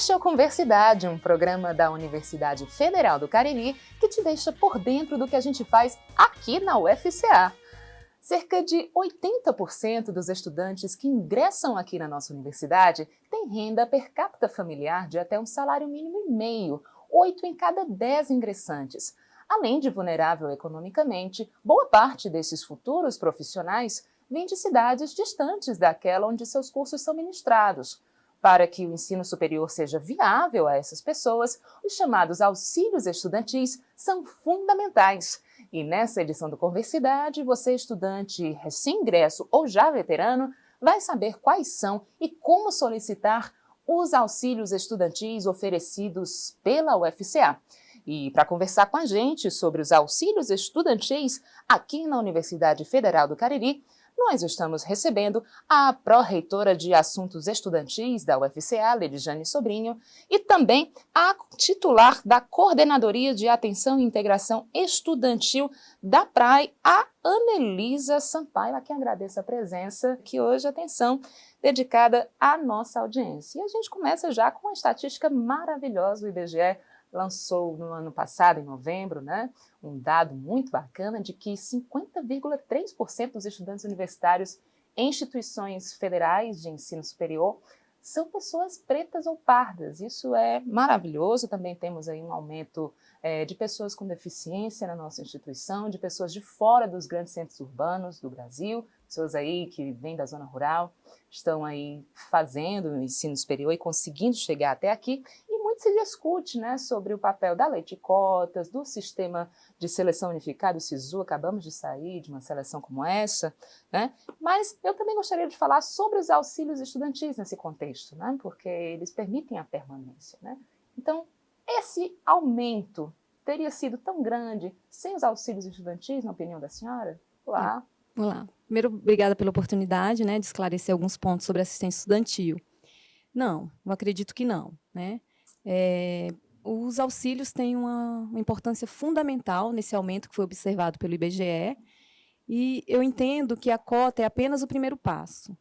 Este é o Conversidade, um programa da Universidade Federal do Cariri que te deixa por dentro do que a gente faz aqui na UFCA. Cerca de 80% dos estudantes que ingressam aqui na nossa universidade têm renda per capita familiar de até um salário mínimo e meio, 8 em cada 10 ingressantes. Além de vulnerável economicamente, boa parte desses futuros profissionais vem de cidades distantes daquela onde seus cursos são ministrados. Para que o ensino superior seja viável a essas pessoas, os chamados auxílios estudantis são fundamentais. E nessa edição do Conversidade, você, estudante recém-ingresso ou já veterano, vai saber quais são e como solicitar os auxílios estudantis oferecidos pela UFCA. E para conversar com a gente sobre os auxílios estudantis aqui na Universidade Federal do Cariri, nós estamos recebendo a pró-reitora de Assuntos Estudantis da UFCA, Ledijane Sobrinho, e também a titular da Coordenadoria de Atenção e Integração Estudantil da PRAE, a Anelisa Sampaio, a quem agradeço a presença, que hoje atenção dedicada à nossa audiência. E a gente começa já com uma estatística maravilhosa. O IBGE lançou no ano passado, em novembro, um dado muito bacana de que 50,3% dos estudantes universitários em instituições federais de ensino superior são pessoas pretas ou pardas. Isso é maravilhoso. Também temos aí um aumento de pessoas com deficiência na nossa instituição, de pessoas de fora dos grandes centros urbanos do Brasil, pessoas aí que vêm da zona rural, estão aí fazendo o ensino superior e conseguindo chegar até aqui. Muito se discute sobre o papel da lei de cotas, do sistema de seleção unificado, o SISU, acabamos de sair de uma seleção como essa, Mas eu também gostaria de falar sobre os auxílios estudantis nesse contexto, Porque eles permitem a permanência, Então, esse aumento teria sido tão grande sem os auxílios estudantis, na opinião da senhora? Olá. Primeiro, obrigada pela oportunidade, de esclarecer alguns pontos sobre assistência estudantil. Não, eu acredito que não, Os auxílios têm uma importância fundamental nesse aumento que foi observado pelo IBGE, e eu entendo que a cota é apenas o primeiro passo.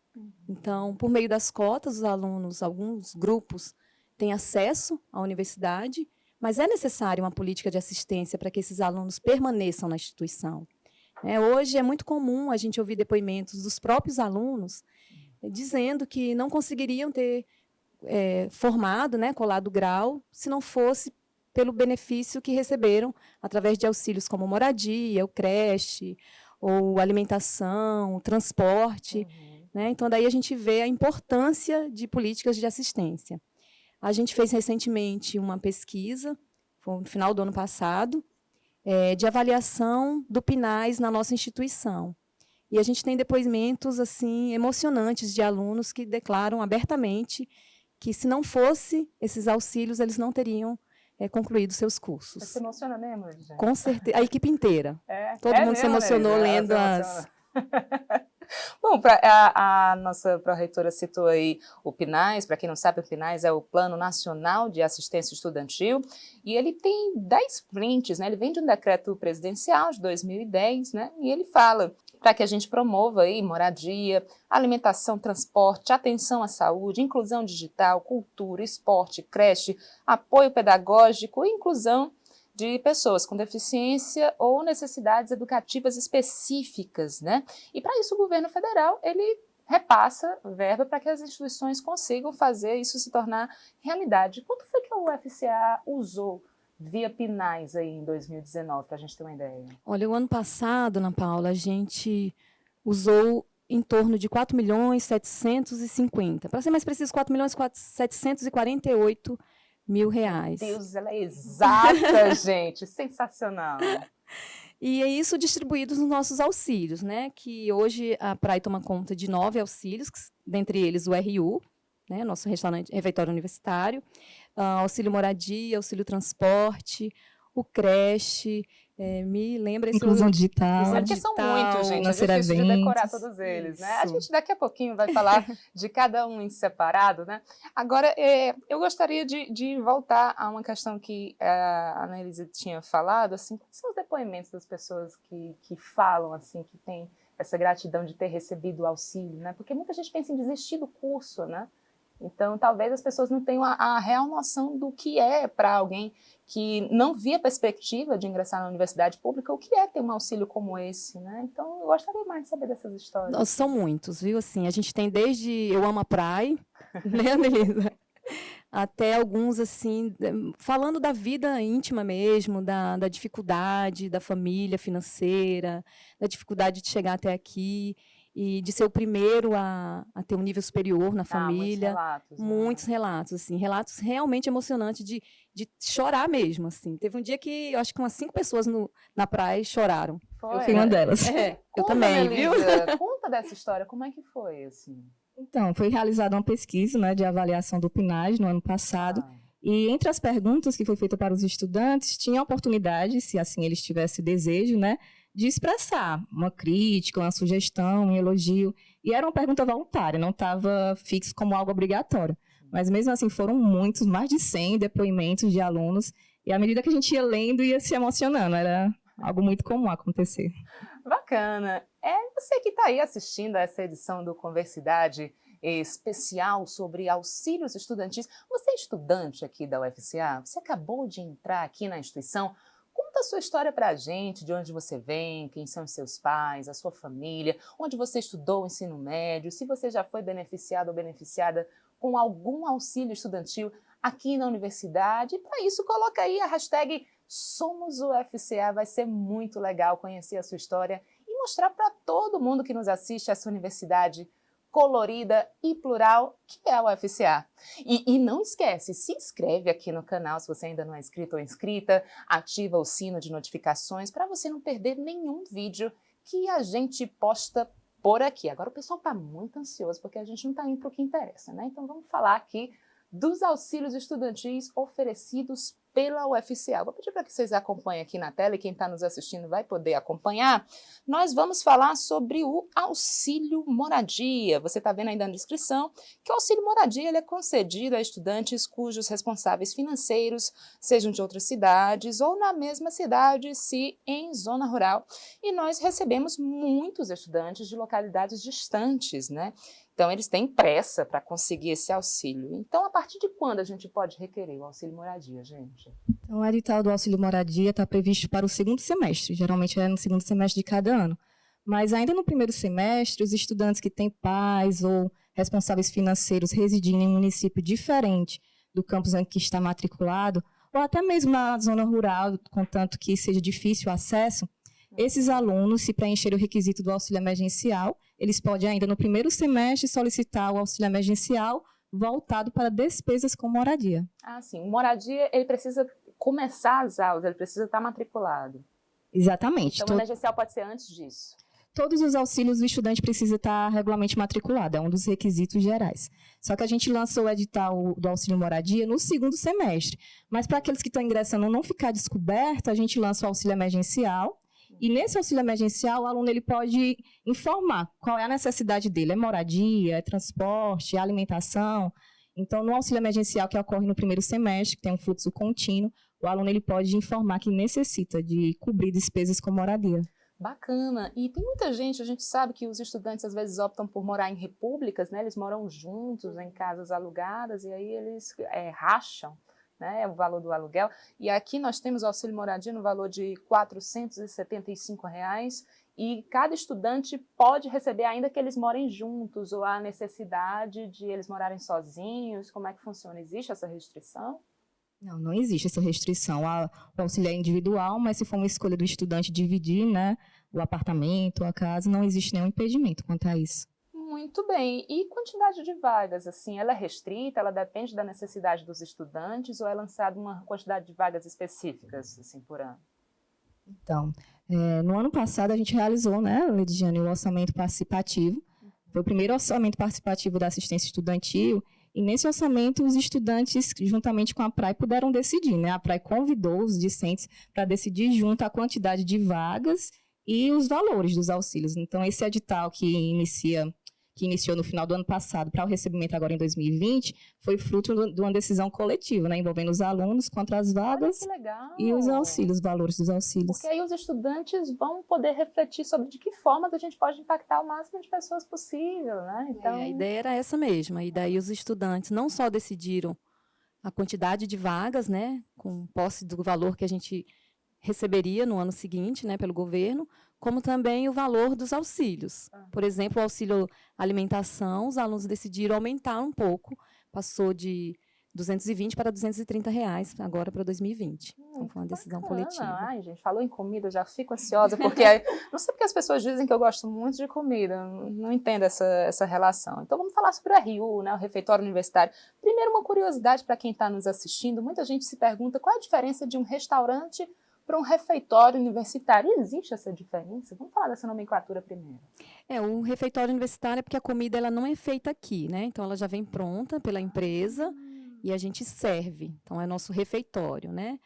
Então, por meio das cotas, os alunos, alguns grupos, têm acesso à universidade, mas é necessária uma política de assistência para que esses alunos permaneçam na instituição. Hoje é muito comum a gente ouvir depoimentos dos próprios alunos dizendo que não conseguiriam ter formado, colado grau, se não fosse pelo benefício que receberam através de auxílios como moradia, o creche, ou alimentação, o transporte. Então, daí a gente vê a importância de políticas de assistência. A gente fez recentemente uma pesquisa, foi no final do ano passado, de avaliação do PNAES na nossa instituição. E a gente tem depoimentos assim, emocionantes de alunos que declaram abertamente que, se não fosse esses auxílios, eles não teriam concluído seus cursos. Você se emociona mesmo, gente? Com certeza. A equipe inteira. Todo mundo se emocionou lendo as... Bom, a nossa pró-reitora citou aí o PNAES. Para quem não sabe, o PNAES é o Plano Nacional de Assistência Estudantil, e ele tem 10 frentes, Ele vem de um decreto presidencial de 2010, E ele fala para que a gente promova aí moradia, alimentação, transporte, atenção à saúde, inclusão digital, cultura, esporte, creche, apoio pedagógico e inclusão de pessoas com deficiência ou necessidades educativas específicas, E para isso o governo federal, ele repassa verba para que as instituições consigam fazer isso se tornar realidade. Quanto foi que a UFCA usou via PNAES aí em 2019, para a gente ter uma ideia? Olha, o ano passado, Ana Paula, a gente usou em torno de 4.750.000, para ser mais preciso, 4.748.000 reais. Meu Deus, ela é exata, gente, sensacional. E é isso distribuído nos nossos auxílios, que hoje a PRAE toma conta de 9 auxílios, dentre eles o RU, nosso refeitório universitário, auxílio moradia, auxílio transporte, o creche, me lembra... Inclusão digital. Porque são muitos, gente, é difícil de decorar todos eles, A gente daqui a pouquinho vai falar de cada um em separado, Agora, eu gostaria de voltar a uma questão que a Anelisa tinha falado, assim, quais são os depoimentos das pessoas que falam, assim, que têm essa gratidão de ter recebido o auxílio, Porque muita gente pensa em desistir do curso, Então, talvez as pessoas não tenham a real noção do que é para alguém que não via perspectiva de ingressar na universidade pública, o que é ter um auxílio como esse, né? Então, eu gostaria mais de saber dessas histórias. Nossa, são muitos, viu? Assim, a gente tem desde Eu Amo a Praia, né, Anelisa? Até alguns, assim, falando da vida íntima mesmo, da dificuldade da família financeira, da dificuldade de chegar até aqui e de ser o primeiro a ter um nível superior na família. Muitos relatos, assim, relatos realmente emocionantes de chorar mesmo, assim. Teve um dia que eu acho que umas 5 pessoas na praia choraram. Foi, eu fui uma delas. Eu também, viu? Conta dessa história, como é que foi, assim? Então, foi realizada uma pesquisa, né, de avaliação do PNAD no ano passado, e entre as perguntas que foi feita para os estudantes, tinha a oportunidade, se assim eles tivessem desejo, né, de expressar uma crítica, uma sugestão, um elogio, e era uma pergunta voluntária, não estava fixo como algo obrigatório. Mas mesmo assim foram muitos, mais de 100 depoimentos de alunos, e à medida que a gente ia lendo, ia se emocionando, era algo muito comum acontecer. Bacana. Você que está aí assistindo a essa edição do Conversidade especial sobre auxílios estudantis. Você é estudante aqui da UFCA? Você acabou de entrar aqui na instituição? Conta a sua história para a gente, de onde você vem, quem são os seus pais, a sua família, onde você estudou o ensino médio, se você já foi beneficiado ou beneficiada com algum auxílio estudantil aqui na universidade. E para isso, coloca aí a hashtag SomosUFCA, vai ser muito legal conhecer a sua história e mostrar para todo mundo que nos assiste essa universidade colorida e plural que é a UFCA. E não esquece, se inscreve aqui no canal se você ainda não é inscrito ou inscrita, ativa o sino de notificações para você não perder nenhum vídeo que a gente posta por aqui. Agora o pessoal está muito ansioso porque a gente não está indo para o que interessa, né? Então vamos falar aqui dos auxílios estudantis oferecidos pela UFCA. Vou pedir para que vocês acompanhem aqui na tela e quem está nos assistindo vai poder acompanhar. Nós vamos falar sobre o auxílio moradia. Você está vendo aí na descrição que o auxílio moradia ele é concedido a estudantes cujos responsáveis financeiros sejam de outras cidades ou na mesma cidade, se em zona rural. E nós recebemos muitos estudantes de localidades distantes, né? Então, eles têm pressa para conseguir esse auxílio. Então, a partir de quando a gente pode requerer o auxílio moradia, gente? Então, o edital do auxílio moradia está previsto para o segundo semestre, geralmente é no segundo semestre de cada ano. Mas ainda no primeiro semestre, os estudantes que têm pais ou responsáveis financeiros residindo em um município diferente do campus em que está matriculado, ou até mesmo na zona rural, contanto que seja difícil o acesso, esses alunos, se preencherem o requisito do auxílio emergencial, eles podem ainda no primeiro semestre solicitar o auxílio emergencial voltado para despesas com moradia. Ah, sim. Moradia, ele precisa começar as aulas, ele precisa estar matriculado. Exatamente. Então, o emergencial pode ser antes disso? Todos os auxílios o estudante precisa estar regularmente matriculado, é um dos requisitos gerais. Só que a gente lançou o edital do auxílio moradia no segundo semestre. Mas para aqueles que estão ingressando não ficar descoberto, a gente lança o auxílio emergencial. E nesse auxílio emergencial, o aluno ele pode informar qual é a necessidade dele. É moradia, é transporte, é alimentação. Então, no auxílio emergencial que ocorre no primeiro semestre, que tem um fluxo contínuo, o aluno ele pode informar que necessita de cobrir despesas com moradia. Bacana. E tem muita gente, a gente sabe que os estudantes às vezes optam por morar em repúblicas, né? Eles moram juntos em casas alugadas e aí eles racham, né, o valor do aluguel. E aqui nós temos o auxílio moradia no valor de R$ 475 e cada estudante pode receber ainda que eles morem juntos ou há necessidade de eles morarem sozinhos. Como é que funciona? Existe essa restrição? Não existe essa restrição. O auxílio é individual, mas se for uma escolha do estudante dividir, né, o apartamento, a casa, não existe nenhum impedimento quanto a isso. Muito bem. E quantidade de vagas, assim, ela é restrita, ela depende da necessidade dos estudantes ou é lançada uma quantidade de vagas específicas, assim, por ano? Então, no ano passado a gente realizou, né, Lidiane, o orçamento participativo. Foi o primeiro orçamento participativo da assistência estudantil e nesse orçamento os estudantes, juntamente com a PRAE, puderam decidir, né? A PRAE convidou os discentes para decidir junto a quantidade de vagas e os valores dos auxílios. Então, esse edital que que iniciou no final do ano passado para o recebimento agora em 2020, foi fruto de uma decisão coletiva, né, envolvendo os alunos contra as vagas e os auxílios, os valores dos auxílios. Porque aí os estudantes vão poder refletir sobre de que forma a gente pode impactar o máximo de pessoas possível, né? Então, A ideia era essa mesma, e daí os estudantes não só decidiram a quantidade de vagas, né, com posse do valor que a gente receberia no ano seguinte, né, pelo governo, como também o valor dos auxílios. Por exemplo, o auxílio alimentação, os alunos decidiram aumentar um pouco, passou de 220 para R$ 230 agora para 2020. Então, foi uma decisão coletiva. Ai, gente, falou em comida, eu já fico ansiosa, porque não sei porque as pessoas dizem que eu gosto muito de comida, não entendo essa relação. Então, vamos falar sobre a RU, né, o refeitório universitário. Primeiro, uma curiosidade para quem está nos assistindo, muita gente se pergunta qual é a diferença de um restaurante para um refeitório universitário. Existe essa diferença? Vamos falar dessa nomenclatura primeiro. O refeitório universitário é porque a comida ela não é feita aqui, né? Então, ela já vem pronta pela empresa e a gente serve. Então, é nosso refeitório, né?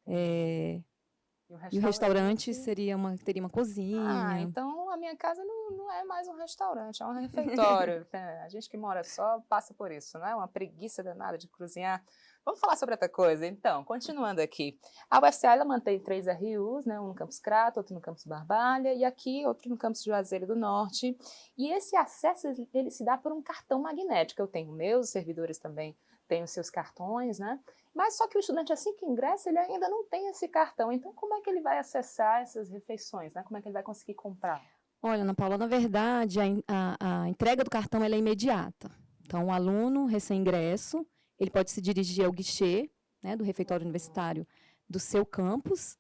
E o restaurante teria uma cozinha. Então a minha casa não é mais um restaurante, é um refeitório. A gente que mora só passa por isso, não é? Uma preguiça danada de cozinhar. Vamos falar sobre outra coisa, então, continuando aqui. A UFCA ela mantém 3 RUs, né? Um no campus Crato, outro no campus Barbalha, e aqui outro no campus Juazeiro do Norte. E esse acesso ele se dá por um cartão magnético. Eu tenho meus, os servidores também têm os seus cartões, né? Mas só que o estudante, assim que ingressa, ele ainda não tem esse cartão. Então, como é que ele vai acessar essas refeições, né? Como é que ele vai conseguir comprar? Olha, Ana Paula, na verdade, a entrega do cartão ela é imediata. Então, o aluno recém-ingresso, ele pode se dirigir ao guichê, né, do refeitório universitário do seu campus,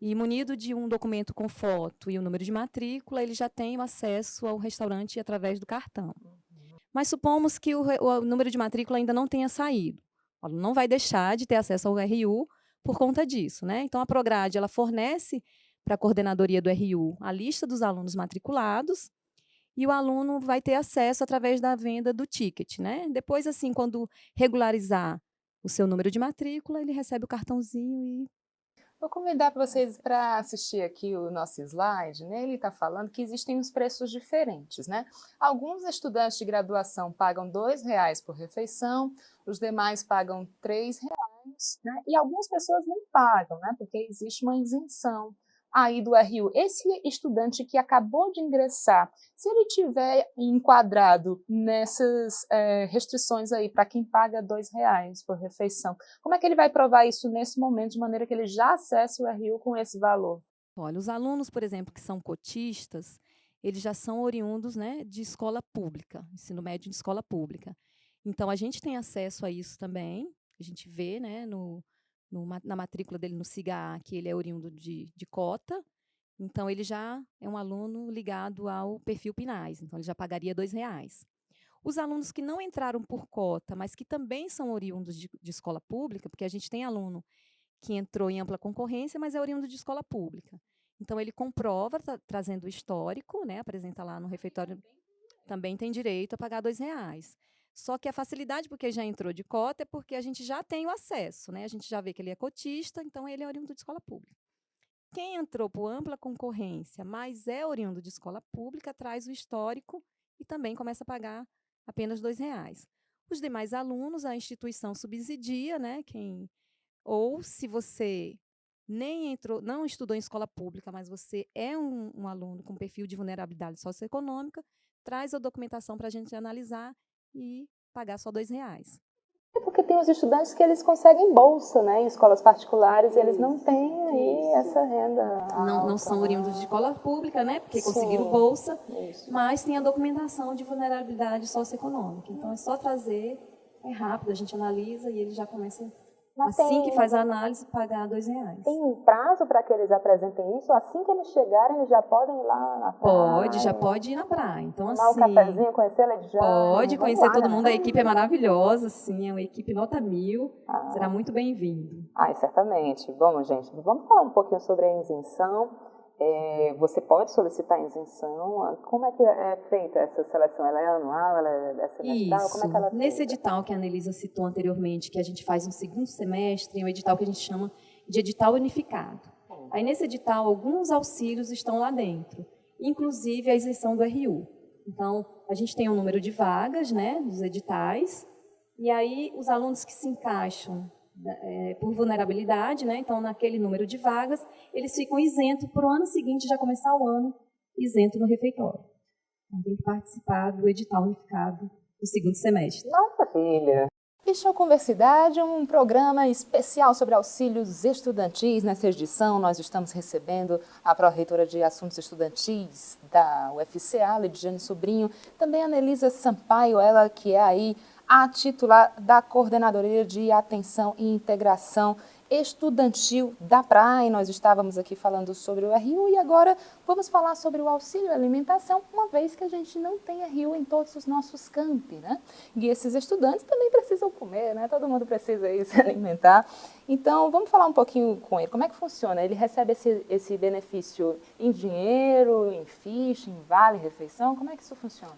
e munido de um documento com foto e o número de matrícula, ele já tem o acesso ao restaurante através do cartão. Mas supomos que o número de matrícula ainda não tenha saído. O aluno não vai deixar de ter acesso ao RU por conta disso, né? Então, a Prograde ela fornece para a coordenadoria do RU a lista dos alunos matriculados e o aluno vai ter acesso através da venda do ticket, né? Depois, assim, quando regularizar o seu número de matrícula, ele recebe o cartãozinho e... Vou convidar vocês para assistir aqui o nosso slide, né? Ele está falando que existem uns preços diferentes, né? Alguns estudantes de graduação pagam R$ 2 por refeição, os demais pagam R$ 3, né? E algumas pessoas nem pagam, né? Porque existe uma isenção aí do RU. Esse estudante que acabou de ingressar, se ele tiver enquadrado nessas restrições aí para quem paga R$ 2 por refeição, como é que ele vai provar isso nesse momento, de maneira que ele já acesse o RU com esse valor? Olha, os alunos, por exemplo, que são cotistas, eles já são oriundos, né, de escola pública, ensino médio de escola pública. Então, a gente tem acesso a isso também, a gente vê, né, na matrícula dele no SIGA que ele é oriundo de cota, então ele já é um aluno ligado ao perfil PNAES, então ele já pagaria R$ 2. Os alunos que não entraram por cota, mas que também são oriundos de escola pública, porque a gente tem aluno que entrou em ampla concorrência, mas é oriundo de escola pública. Então ele comprova, trazendo o histórico, né, apresenta lá no refeitório, também tem direito a pagar R$ 2. Só que a facilidade, porque já entrou de cota, é porque a gente já tem o acesso, né? A gente já vê que ele é cotista, então ele é oriundo de escola pública. Quem entrou por ampla concorrência, mas é oriundo de escola pública, traz o histórico e também começa a pagar apenas R$ 2. Os demais alunos, a instituição subsidia, né? Ou se você nem entrou, não estudou em escola pública, mas você é um aluno com perfil de vulnerabilidade socioeconômica, traz a documentação para a gente analisar e pagar só R$ 2. É porque tem os estudantes que eles conseguem bolsa, né, em escolas particulares, e eles não têm aí essa renda. Não são oriundos de escola pública, né, porque conseguiram bolsa, mas tem a documentação de vulnerabilidade socioeconômica. Então, é só trazer, é rápido, a gente analisa e ele já começa... Assim que faz a análise, pagar R$ 2. Tem um prazo para que eles apresentem isso? Assim que eles chegarem, eles já podem ir lá na praia? Já pode ir na praia. Então, tomar assim, um cafezinho, conhecer a Lady Jane? Pode conhecer todo mundo, a equipe é maravilhosa, assim, é uma equipe nota 1000, será muito bem-vindo. Certamente. Bom, gente, vamos falar um pouquinho sobre a isenção. Você pode solicitar isenção? Como é que é feita essa seleção? Ela é anual? Ela é semestral? Isso. Como é que ela é feita? Nesse edital que a Anelisa citou anteriormente, que a gente faz no segundo semestre, é um edital que a gente chama de edital unificado. Aí, nesse edital, alguns auxílios estão lá dentro, inclusive a isenção do RU. Então, a gente tem um número de vagas, né, dos editais, e aí os alunos que se encaixam por vulnerabilidade, né, então naquele número de vagas, eles ficam isentos para o ano seguinte já começar o ano isento no refeitório. Então, tem que participar do edital unificado do segundo semestre. Maravilha! Bichão Conversidade, um programa especial sobre auxílios estudantis. Nessa edição, nós estamos recebendo a pró-reitora de Assuntos Estudantis da UFCA, Lidiane Sobrinho, também a Anelisa Sampaio, ela que é aí a titular da Coordenadoria de Atenção e Integração Estudantil da PRAE. Nós estávamos aqui falando sobre o RU e agora vamos falar sobre o auxílio alimentação, uma vez que a gente não tem RU em todos os nossos campi, né? E esses estudantes também precisam comer, né? Todo mundo precisa aí se alimentar. Então, vamos falar um pouquinho com ele. Como é que funciona? Ele recebe esse benefício em dinheiro, em ficha, em vale-refeição? Como é que isso funciona?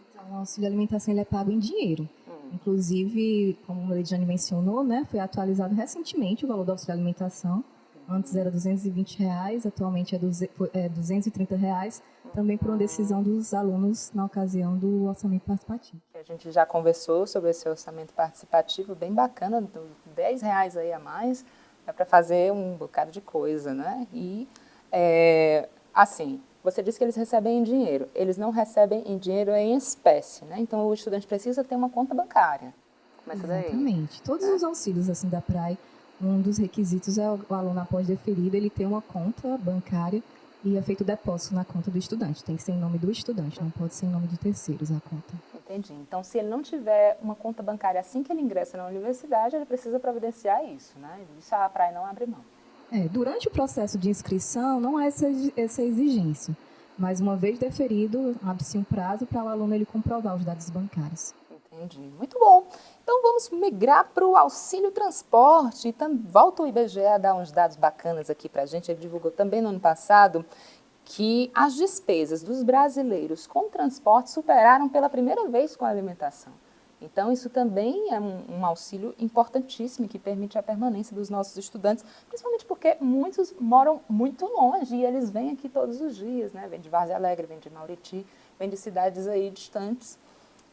Então, o auxílio alimentação ele é pago em dinheiro. Inclusive, como a Lidiane mencionou, né, foi atualizado recentemente o valor do auxílio alimentação. Antes era R$220, atualmente é R$230, também por uma decisão dos alunos na ocasião do orçamento participativo. A gente já conversou sobre esse orçamento participativo, bem bacana, R$10 aí a mais, é para fazer um bocado de coisa, né? E, assim, você disse que eles recebem em dinheiro. Eles não recebem em dinheiro em espécie, né? Então, o estudante precisa ter uma conta bancária. Começa daí. Exatamente. Todos os auxílios assim da PRAE, um dos requisitos é o aluno após deferido, ele ter uma conta bancária e é feito o depósito na conta do estudante. Tem que ser em nome do estudante, não pode ser em nome de terceiros a conta. Entendi. Então, se ele não tiver uma conta bancária assim que ele ingressa na universidade, ele precisa providenciar isso, né? Isso a PRAE não abre mão. Durante o processo de inscrição, não há essa exigência, mas uma vez deferido, abre-se um prazo para o aluno ele comprovar os dados bancários. Entendi. Muito bom. Então, vamos migrar para o auxílio transporte. Então, volta o IBGE a dar uns dados bacanas aqui para a gente. Ele divulgou também no ano passado que as despesas dos brasileiros com transporte superaram pela primeira vez com a alimentação. Então, isso também é um auxílio importantíssimo que permite a permanência dos nossos estudantes, principalmente porque muitos moram muito longe e eles vêm aqui todos os dias, né? Vêm de Várzea Alegre, vêm de Mauriti, vêm de cidades aí distantes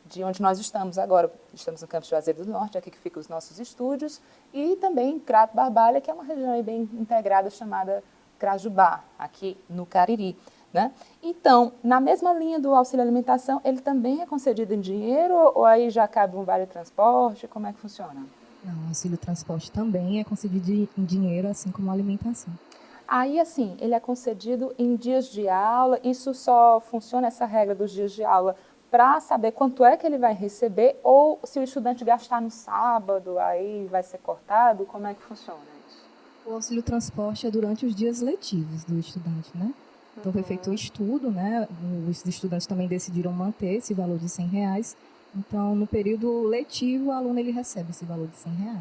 de onde nós estamos agora. Estamos no campus Juazeiro do Norte, aqui que ficam os nossos estúdios, e também Crato Barbalha, que é uma região aí bem integrada chamada Crajubá, aqui no Cariri. Né? Então, na mesma linha do auxílio alimentação, ele também é concedido em dinheiro ou aí já cabe um vale-transporte? Como é que funciona? Não, o auxílio transporte também é concedido em dinheiro, assim como a alimentação. Aí, assim, ele é concedido em dias de aula, isso só funciona, essa regra dos dias de aula, para saber quanto é que ele vai receber ou se o estudante gastar no sábado, aí vai ser cortado? Como é que funciona isso? O auxílio transporte é durante os dias letivos do estudante, né? Então, foi feito um estudo, né? Os estudantes também decidiram manter esse valor de R$100. Então, no período letivo, o aluno ele recebe esse valor de R$100.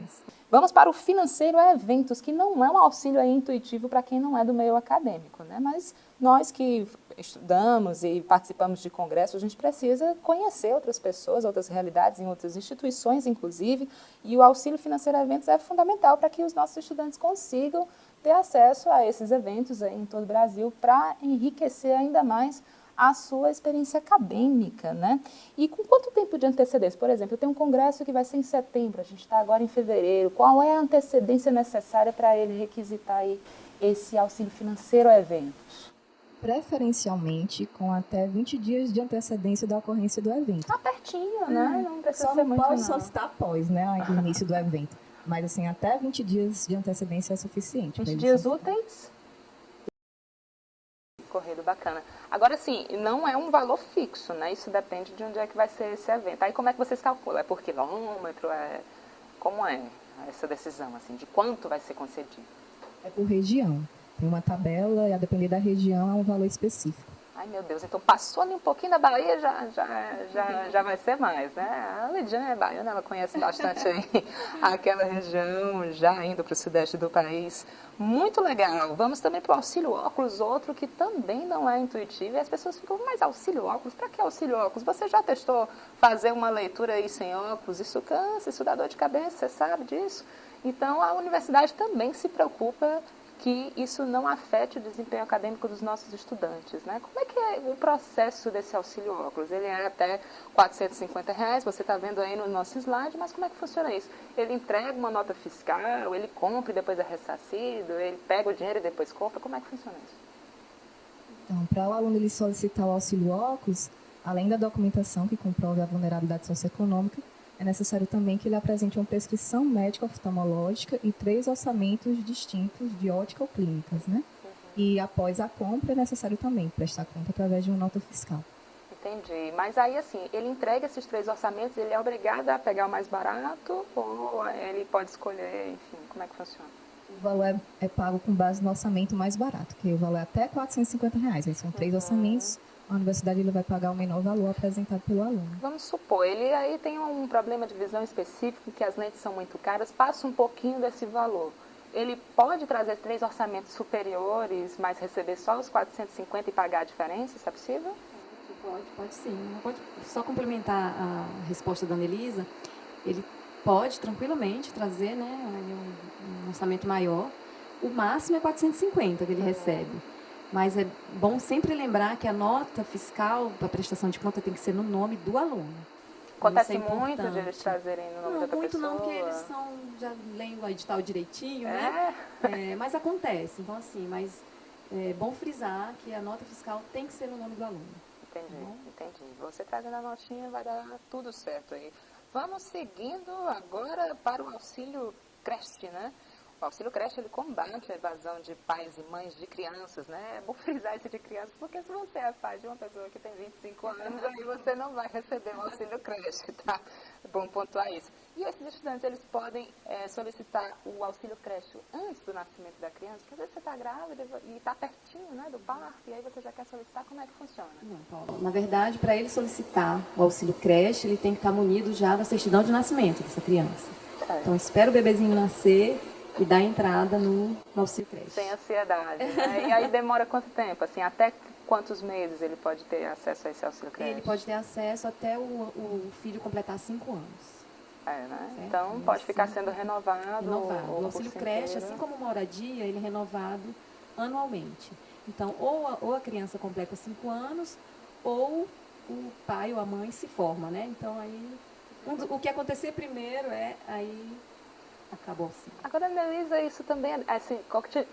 Vamos para o financeiro a eventos, que não é um auxílio aí intuitivo para quem não é do meio acadêmico, né? Mas nós que estudamos e participamos de congressos, a gente precisa conhecer outras pessoas, outras realidades em outras instituições, inclusive, e o auxílio financeiro a eventos é fundamental para que os nossos estudantes consigam ter acesso a esses eventos aí em todo o Brasil para enriquecer ainda mais a sua experiência acadêmica, né? E com quanto tempo de antecedência? Por exemplo, eu tenho um congresso que vai ser em setembro, a gente está agora em fevereiro. Qual é a antecedência necessária para ele requisitar aí esse auxílio financeiro a eventos? Preferencialmente com até 20 dias de antecedência da ocorrência do evento. Tá pertinho, né? Não precisa Só ser não muito, pode não. solicitar após, né, o início do evento. Mas, assim, até 20 dias de antecedência é suficiente. 20 dias úteis? Corrido, bacana. Agora, sim, não é um valor fixo, né? Isso depende de onde é que vai ser esse evento. Aí, como é que vocês calculam? É por quilômetro? Como é essa decisão, assim, de quanto vai ser concedido? É por região. Tem uma tabela e, a depender da região, é um valor específico. Ai, meu Deus, então passou ali um pouquinho da Bahia, já vai ser mais, né? A Lidiane é baiana, ela conhece bastante aí aquela região, já indo para o sudeste do país. Muito legal. Vamos também para o auxílio óculos, outro que também não é intuitivo. E as pessoas ficam, mas auxílio óculos? Para que auxílio óculos? Você já testou fazer uma leitura aí sem óculos? Isso cansa, isso dá dor de cabeça, você sabe disso? Então, a universidade também se preocupa que isso não afete o desempenho acadêmico dos nossos estudantes, né? Como é que é o processo desse auxílio óculos? Ele é até R$ 450, você está vendo aí no nosso slide, mas como é que funciona isso? Ele entrega uma nota fiscal, ele compra e depois é ressarcido, ele pega o dinheiro e depois compra, como é que funciona isso? Então, para o aluno ele solicitar o auxílio óculos, além da documentação que comprove a vulnerabilidade socioeconômica, é necessário também que ele apresente uma prescrição médica oftalmológica e 3 orçamentos distintos de ótica ou clínicas, né? E após a compra é necessário também prestar conta através de uma nota fiscal. Entendi. Mas aí, assim, ele entrega esses 3 orçamentos, ele é obrigado a pegar o mais barato ou ele pode escolher, enfim, como é que funciona? O valor é pago com base no orçamento mais barato, que o valor é até R$ 450. Aí são 3 orçamentos, a universidade ele vai pagar o menor valor apresentado pelo aluno. Vamos supor, ele aí tem um problema de visão específico, que as lentes são muito caras, passa um pouquinho desse valor. Ele pode trazer 3 orçamentos superiores, mas receber só os 450 e pagar a diferença, isso é possível? Pode sim. Pode só complementar a resposta da Anelisa, ele pode tranquilamente trazer, né, um orçamento maior. O máximo é 450 que ele recebe. Mas é bom sempre lembrar que a nota fiscal da prestação de conta tem que ser no nome do aluno. Acontece Isso é muito de importante. eles trazerem no nome da outra Muito pessoa? não, porque eles já leem o edital direitinho, né? Mas acontece. Então, assim, mas é bom frisar que a nota fiscal tem que ser no nome do aluno. Entendi. Você trazendo a notinha vai dar tudo certo aí. Vamos seguindo agora para o auxílio creche, né? O auxílio creche, ele combate a evasão de pais e mães de crianças, né? É bom frisar isso de crianças, porque se você é pai de uma pessoa que tem 25 anos, aí você não vai receber o auxílio creche, tá? É bom pontuar isso. E esses estudantes, eles podem solicitar o auxílio creche antes do nascimento da criança, porque às vezes você está grávida e está pertinho, né, do parto, e aí você já quer solicitar, como é que funciona? Não, Paula. Na verdade, para ele solicitar o auxílio creche, ele tem que estar munido já da certidão de nascimento dessa criança. Então, espera o bebezinho nascer e dá entrada no auxílio creche. Sem ansiedade, né? E aí demora quanto tempo? Assim, até quantos meses ele pode ter acesso a esse auxílio creche? Ele pode ter acesso até o filho completar 5 anos. Né? Certo? Então, pode ficar sendo renovado. O auxílio creche, assim como moradia, ele é renovado anualmente. Então, ou a criança completa 5 anos, ou o pai ou a mãe se forma, né? Então, aí, o que acontecer primeiro aí acabou assim. Agora, Anelisa, isso também, assim,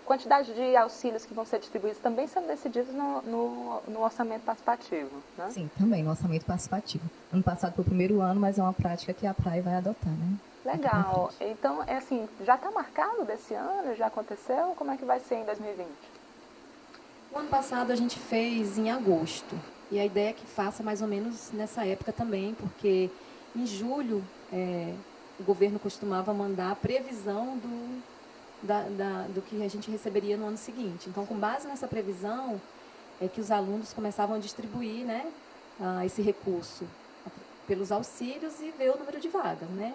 quantidade de auxílios que vão ser distribuídos também são decididos no orçamento participativo, né? Sim, também no orçamento participativo. Ano passado foi o primeiro ano, mas é uma prática que a PRAE vai adotar, né? Legal. Então, assim, já está marcado desse ano? Já aconteceu? Como é que vai ser em 2020? O ano passado a gente fez em agosto. E a ideia é que faça mais ou menos nessa época também, porque em julho o governo costumava mandar a previsão do que a gente receberia no ano seguinte. Então, com base nessa previsão, é que os alunos começavam a distribuir, né, esse recurso pelos auxílios e ver o número de vagas, né?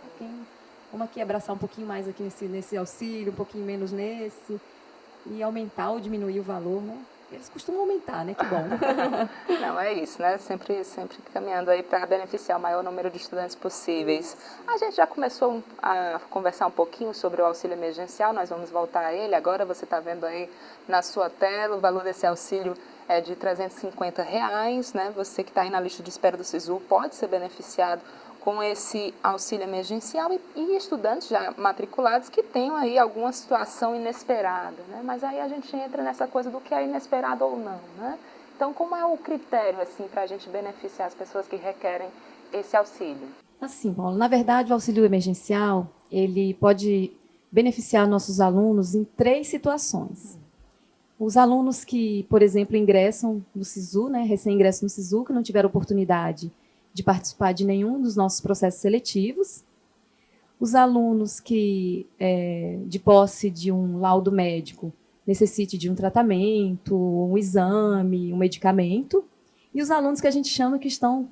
Vamos aqui abraçar um pouquinho mais aqui nesse auxílio, um pouquinho menos nesse, e aumentar ou diminuir o valor, né? Eles costumam aumentar, né? Que bom. Não, é isso, né? Sempre caminhando aí para beneficiar o maior número de estudantes possíveis. A gente já começou a conversar um pouquinho sobre o auxílio emergencial, nós vamos voltar a ele. Agora você está vendo aí na sua tela, o valor desse auxílio é de R$ 350, né? Você que está aí na lista de espera do SISU pode ser beneficiado com esse auxílio emergencial e estudantes já matriculados que tenham aí alguma situação inesperada, né? Mas aí a gente entra nessa coisa do que é inesperado ou não, né? Então, como é o critério, assim, para a gente beneficiar as pessoas que requerem esse auxílio? Assim, Paulo, na verdade, o auxílio emergencial, ele pode beneficiar nossos alunos em 3 situações. Os alunos que, por exemplo, ingressam no SISU, né, recém-ingressam no SISU, que não tiveram oportunidade de participar de nenhum dos nossos processos seletivos. Os alunos que, de posse de um laudo médico, necessite de um tratamento, um exame, um medicamento. E os alunos que a gente chama que estão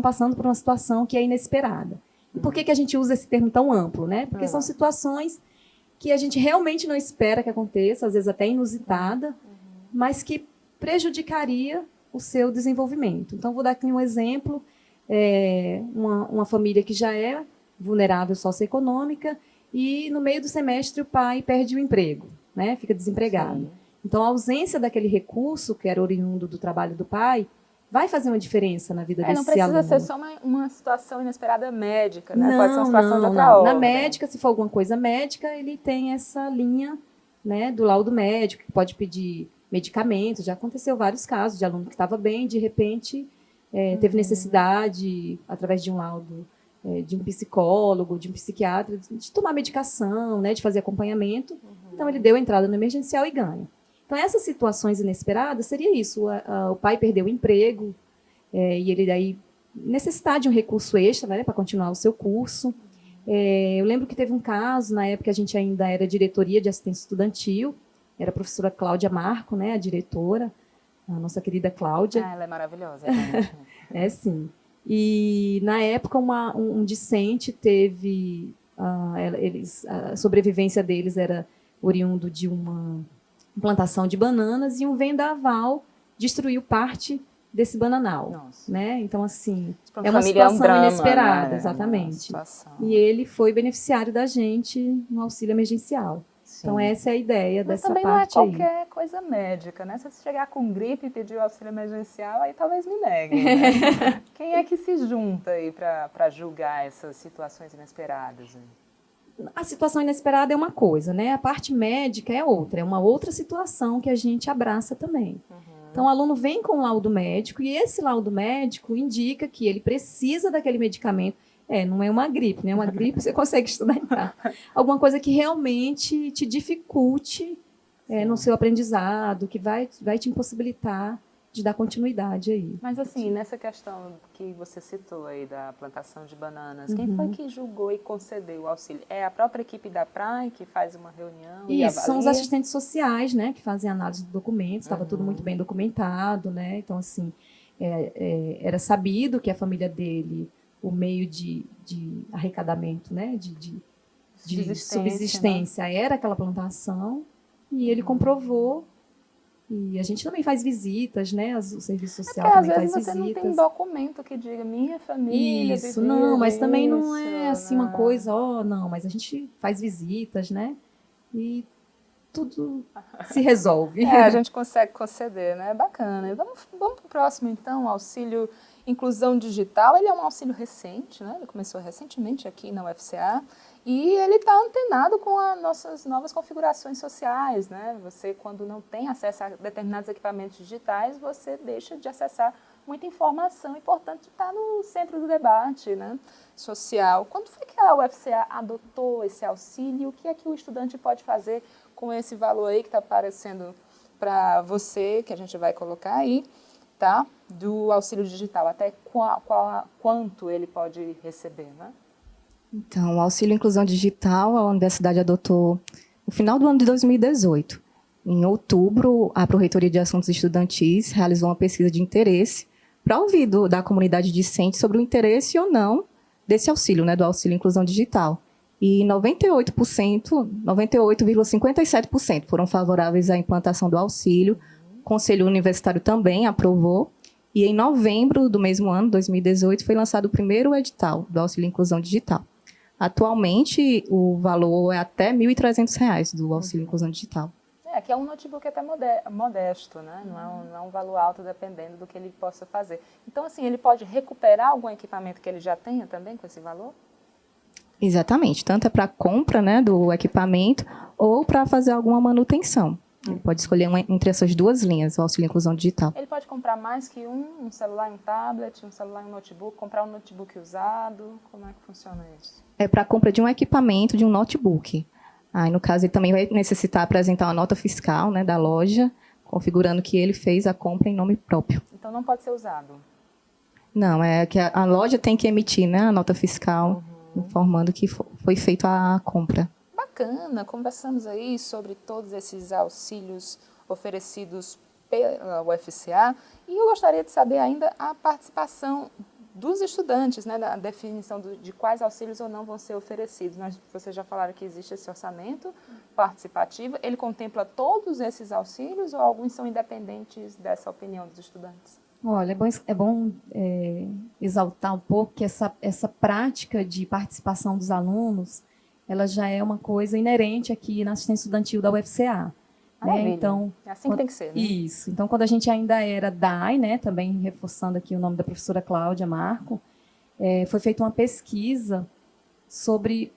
passando por uma situação que é inesperada. E por que a gente usa esse termo tão amplo, né? Porque são situações que a gente realmente não espera que aconteça, às vezes até inusitada, mas que prejudicaria o seu desenvolvimento. Então, vou dar aqui um exemplo, uma família que já é vulnerável socioeconômica e no meio do semestre o pai perde o emprego. né? Fica desempregado. Sim. Então, a ausência daquele recurso, que era oriundo do trabalho do pai, vai fazer uma diferença na vida desse Não precisa aluno. ser só uma situação inesperada médica, né? Não, Pode ser uma situação de outra não. ordem. Na médica, se for alguma coisa médica, ele tem essa linha, né, do laudo médico, que pode pedir medicamentos. Já aconteceu vários casos de aluno que estava bem, de repente teve necessidade, através de um laudo de um psicólogo, de um psiquiatra, de tomar medicação, né, de fazer acompanhamento. Então, ele deu entrada no emergencial e ganha. Então, essas situações inesperadas seria isso. O pai perdeu o emprego e ele daí necessitar de um recurso extra, né, para continuar o seu curso. Eu lembro que teve um caso, na época a gente ainda era diretoria de assistência estudantil, era a professora Cláudia Marco, né, a diretora, a nossa querida Cláudia. Ela é maravilhosa, gente. Sim. E, na época, um discente teve... a sobrevivência deles era oriundo de uma plantação de bananas e um vendaval destruiu parte desse bananal. Nossa. Né? Então, assim, Tipo, é uma situação drama, inesperada, né? exatamente. E ele foi beneficiário da gente no auxílio emergencial. Sim. Então, essa é a ideia Mas dessa também parte não é aí. qualquer coisa médica, né? Se você chegar com gripe e pedir o auxílio emergencial, aí talvez me neguem, né? Quem é que se junta aí para julgar essas situações inesperadas? A situação inesperada é uma coisa, né? A parte médica é outra, é uma outra situação que a gente abraça também. Então, o aluno vem com o laudo médico e esse laudo médico indica que ele precisa daquele medicamento. Não é uma gripe, né? Uma gripe você consegue estudar em casa. Alguma coisa que realmente te dificulte no seu aprendizado, que vai te impossibilitar de dar continuidade aí. Mas assim, nessa questão que você citou aí da plantação de bananas, quem foi que julgou e concedeu o auxílio? É a própria equipe da PRAE que faz uma reunião e avalia? São os assistentes sociais, né, que fazem análise do documento, estava tudo muito bem documentado, né, então assim, era sabido que a família dele, o meio de arrecadamento, né, de subsistência, né, era aquela plantação, e ele comprovou. E a gente também faz visitas, né? O serviço social também faz visitas. Às vezes você não tem documento que diga minha família. Isso, não, mas também não é assim uma coisa, não, mas a gente faz visitas, né? E tudo se resolve. A gente consegue conceder, né? Bacana. E vamos para o próximo, então, auxílio inclusão digital. Ele é um auxílio recente, né? Ele começou recentemente aqui na UFCA. E ele está antenado com as nossas novas configurações sociais, né? Você, quando não tem acesso a determinados equipamentos digitais, você deixa de acessar muita informação e, portanto, está no centro do debate, né, social. Quando foi que a UFCA adotou esse auxílio? O que é que o estudante pode fazer com esse valor aí que está aparecendo para você, que a gente vai colocar aí, tá? Do auxílio digital, até quanto ele pode receber, né? Então, o auxílio inclusão digital, a universidade adotou no final do ano de 2018. Em outubro, a Pró-Reitoria de Assuntos Estudantis realizou uma pesquisa de interesse para ouvir da comunidade discente sobre o interesse ou não desse auxílio, né, do auxílio inclusão digital. E 98,57% foram favoráveis à implantação do auxílio. O Conselho Universitário também aprovou. E em novembro do mesmo ano, 2018, foi lançado o primeiro edital do auxílio inclusão digital. Atualmente, o valor é até R$ 1.300 do auxílio inclusão digital. Que é um notebook até modesto, né? Não é um valor alto dependendo do que ele possa fazer. Então, assim, ele pode recuperar algum equipamento que ele já tenha também com esse valor? Exatamente, tanto é para compra, né, do equipamento ou para fazer alguma manutenção. Ele pode escolher entre essas duas linhas, o auxílio inclusão digital. Ele pode comprar mais que um celular e um tablet, um celular e um notebook, comprar um notebook usado? Como é que funciona isso? É para a compra de um equipamento, de um notebook. Aí, no caso, ele também vai necessitar apresentar uma nota fiscal, né, da loja, configurando que ele fez a compra em nome próprio. Então, não pode ser usado? Não, é que a loja tem que emitir, né, a nota fiscal, informando que foi feita a compra. Bacana, conversamos aí sobre todos esses auxílios oferecidos pela UFCA e eu gostaria de saber ainda a participação dos estudantes, né, na definição de quais auxílios ou não vão ser oferecidos. Vocês já falaram que existe esse orçamento participativo, ele contempla todos esses auxílios ou alguns são independentes dessa opinião dos estudantes? Olha, é bom exaltar um pouco que essa prática de participação dos alunos, ela já é uma coisa inerente aqui na assistência estudantil da UFCA. Né? Então, é assim que tem que ser, né? Isso. Então, quando a gente ainda era DAI, né, também reforçando aqui o nome da professora Cláudia Marco, foi feita uma pesquisa sobre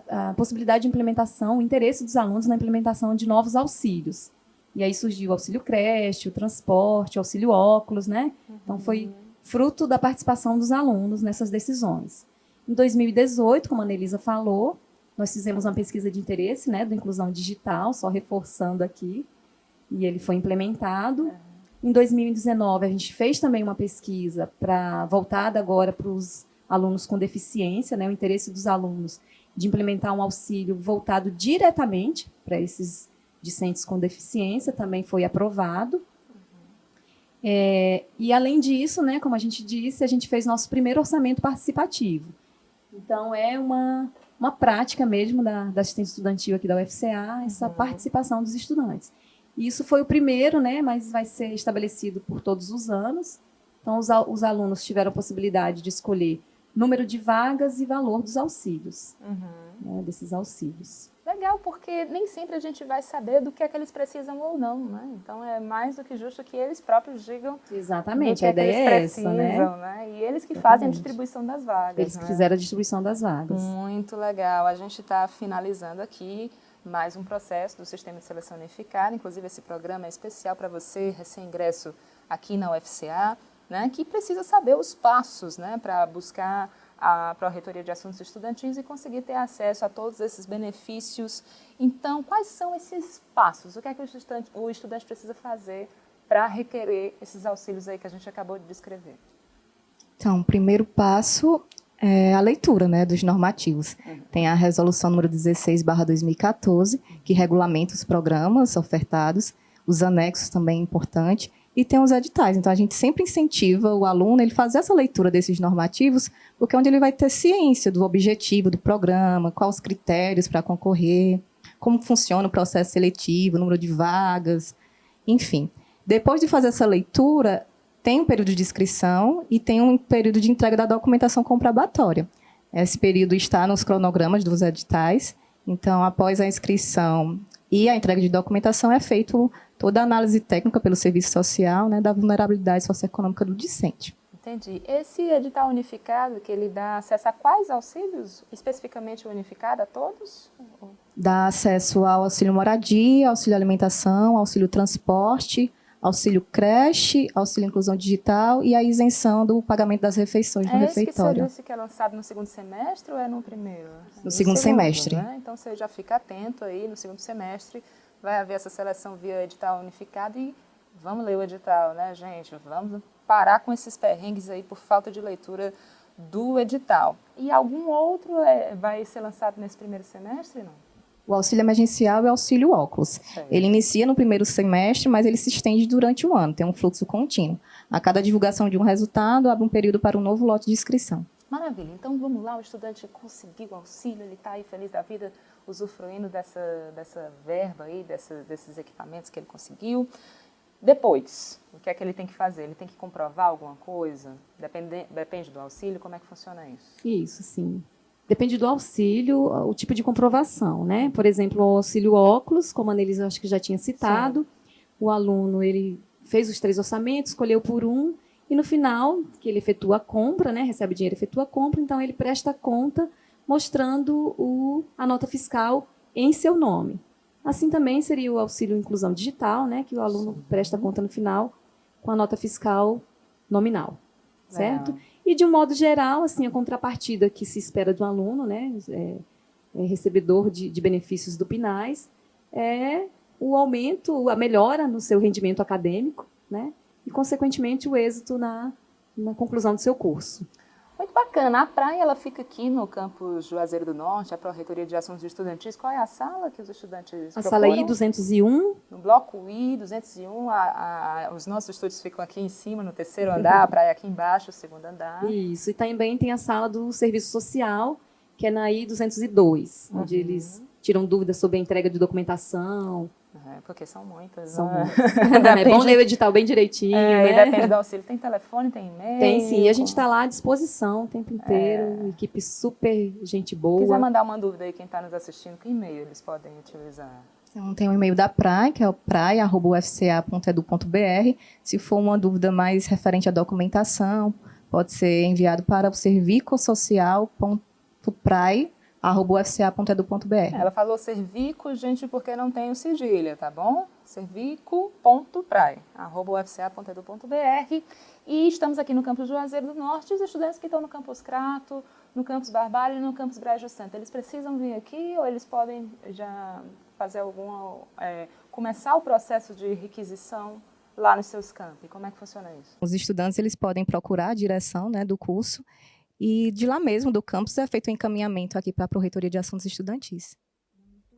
a possibilidade de implementação, o interesse dos alunos na implementação de novos auxílios. E aí surgiu o auxílio creche, o transporte, o auxílio óculos, né? Então, foi fruto da participação dos alunos nessas decisões. Em 2018, como a Anelisa falou, nós fizemos uma pesquisa de interesse, né, da inclusão digital, só reforçando aqui, e ele foi implementado. Em 2019, a gente fez também uma pesquisa voltada agora para os alunos com deficiência, né, o interesse dos alunos de implementar um auxílio voltado diretamente para esses discentes com deficiência, também foi aprovado. E, além disso, né, como a gente disse, a gente fez nosso primeiro orçamento participativo. Então, é uma prática mesmo da assistência estudantil aqui da UFCA, essa participação dos estudantes. E isso foi o primeiro, né, mas vai ser estabelecido por todos os anos. Então, os alunos tiveram a possibilidade de escolher número de vagas e valor dos auxílios, né, desses auxílios. Legal, porque nem sempre a gente vai saber do que é que eles precisam ou não, né? Então, é mais do que justo que eles próprios digam. Exatamente, a ideia é essa, né? E eles que fazem a distribuição das vagas. Eles que fizeram a distribuição das vagas. Muito legal. A gente está finalizando aqui mais um processo do Sistema de Seleção Unificada. Inclusive, esse programa é especial para você, recém-ingresso aqui na UFCA, né, que precisa saber os passos, né, para buscar a Pró-Reitoria de Assuntos Estudantis e conseguir ter acesso a todos esses benefícios. Então, quais são esses passos? O que é que o estudante precisa fazer para requerer esses auxílios aí que a gente acabou de descrever? Então, o primeiro passo é a leitura, né, dos normativos. Tem a resolução número 16/2014, que regulamenta os programas ofertados, os anexos também é importante, e tem os editais. Então, a gente sempre incentiva o aluno a fazer essa leitura desses normativos, porque é onde ele vai ter ciência do objetivo do programa, quais os critérios para concorrer, como funciona o processo seletivo, o número de vagas, enfim. Depois de fazer essa leitura, tem um período de inscrição e tem um período de entrega da documentação comprobatória. Esse período está nos cronogramas dos editais. Então, após a inscrição e a entrega de documentação, é feito toda a análise técnica pelo serviço social, né, da vulnerabilidade socioeconômica do discente. Entendi. Esse edital unificado, que ele dá acesso a quais auxílios? Especificamente unificado a todos? Dá acesso ao auxílio moradia, auxílio alimentação, auxílio transporte, auxílio creche, auxílio inclusão digital e a isenção do pagamento das refeições no refeitório. É esse que é lançado no segundo semestre ou é no primeiro? No segundo semestre. Né? Então, você já fica atento aí, no segundo semestre vai haver essa seleção via edital unificado e vamos ler o edital, né, gente? Vamos parar com esses perrengues aí por falta de leitura do edital. E algum outro vai ser lançado nesse primeiro semestre, não? O auxílio emergencial e o auxílio óculos. Ele inicia no primeiro semestre, mas ele se estende durante o ano, tem um fluxo contínuo. A cada divulgação de um resultado, abre um período para um novo lote de inscrição. Maravilha. Então, vamos lá, o estudante conseguiu o auxílio, ele está aí feliz da vida, usufruindo dessa verba aí, desses equipamentos que ele conseguiu. Depois, o que é que ele tem que fazer? Ele tem que comprovar alguma coisa? Depende do auxílio? Como é que funciona isso? Isso, sim. Depende do auxílio, o tipo de comprovação, né? Por exemplo, o auxílio óculos, como a Anelisa acho que já tinha citado, o aluno ele fez os 3 orçamentos, escolheu por um, e no final, que ele efetua a compra, né? Recebe dinheiro, efetua a compra, então ele presta conta mostrando a nota fiscal em seu nome. Assim também seria o auxílio inclusão digital, né? Que o aluno presta conta no final com a nota fiscal nominal, certo? E, de um modo geral, assim, a contrapartida que se espera do aluno, né, recebedor de benefícios do PNAES, é o aumento, a melhora no seu rendimento acadêmico, né, e, consequentemente, o êxito na conclusão do seu curso. Muito bacana. A praia ela fica aqui no campus Juazeiro do Norte, a Pró-Reitoria de Assuntos Estudantis. Qual é a sala que os estudantes procuram? A sala I-201. No bloco I-201, os nossos estúdios ficam aqui em cima, no 3º andar, a praia aqui embaixo, o 2º andar. Isso, e também tem a sala do serviço social, que é na I-202, onde eles tiram dúvidas sobre a entrega de documentação, Porque são muitas. São né? muitas. É bom ler o edital bem direitinho, E né? depende do auxílio. Tem telefone, tem e-mail? Tem sim, e a gente está lá à disposição o tempo inteiro, equipe super gente boa. Se quiser mandar uma dúvida aí, quem está nos assistindo, que e-mail eles podem utilizar? Então, tem o e-mail da PRAE, que é o praia@ufca.edu.br. Se for uma dúvida mais referente à documentação, pode ser enviado para o servico.social.praia@ufca.edu.br. Ela falou cervico, gente, porque não tem o cedilha, tá bom? cervico.praia@ufca.edu.br. E estamos aqui no campus Juazeiro do Norte. Os estudantes que estão no campus Crato, no campus Barbalho e no campus Brejo Santo, eles precisam vir aqui ou eles podem já fazer começar o processo de requisição lá nos seus campi? Como é que funciona isso? Os estudantes eles podem procurar a direção, né, do curso e de lá mesmo, do campus, é feito o encaminhamento aqui para a Pró-Reitoria de Assuntos Estudantis.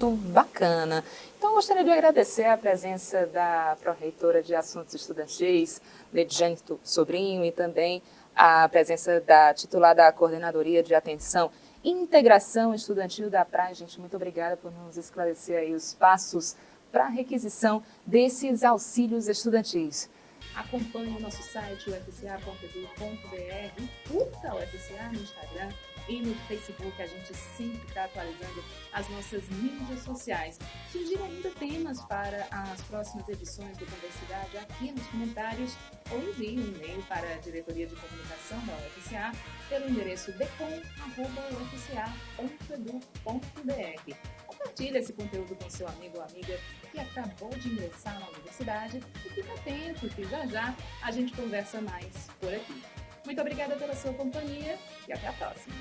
Muito bacana. Então, eu gostaria de agradecer a presença da Pró-Reitora de Assuntos Estudantis, Lediane Sobrinho, e também a presença da titular da Coordenadoria de Atenção e Integração Estudantil da PRAE. Gente, muito obrigada por nos esclarecer aí os passos para a requisição desses auxílios estudantis. Acompanhe o nosso site, ufca.edu.br, curta o UFCA no Instagram e no Facebook. A gente sempre está atualizando as nossas mídias sociais. Sugira ainda temas para as próximas edições do Conversidade aqui nos comentários ou envie um e-mail para a Diretoria de Comunicação da UFCA pelo endereço decom@ufca.edu.br. Compartilhe esse conteúdo com seu amigo ou amiga que acabou de ingressar na universidade e fica atento que já a gente conversa mais por aqui. Muito obrigada pela sua companhia e até a próxima.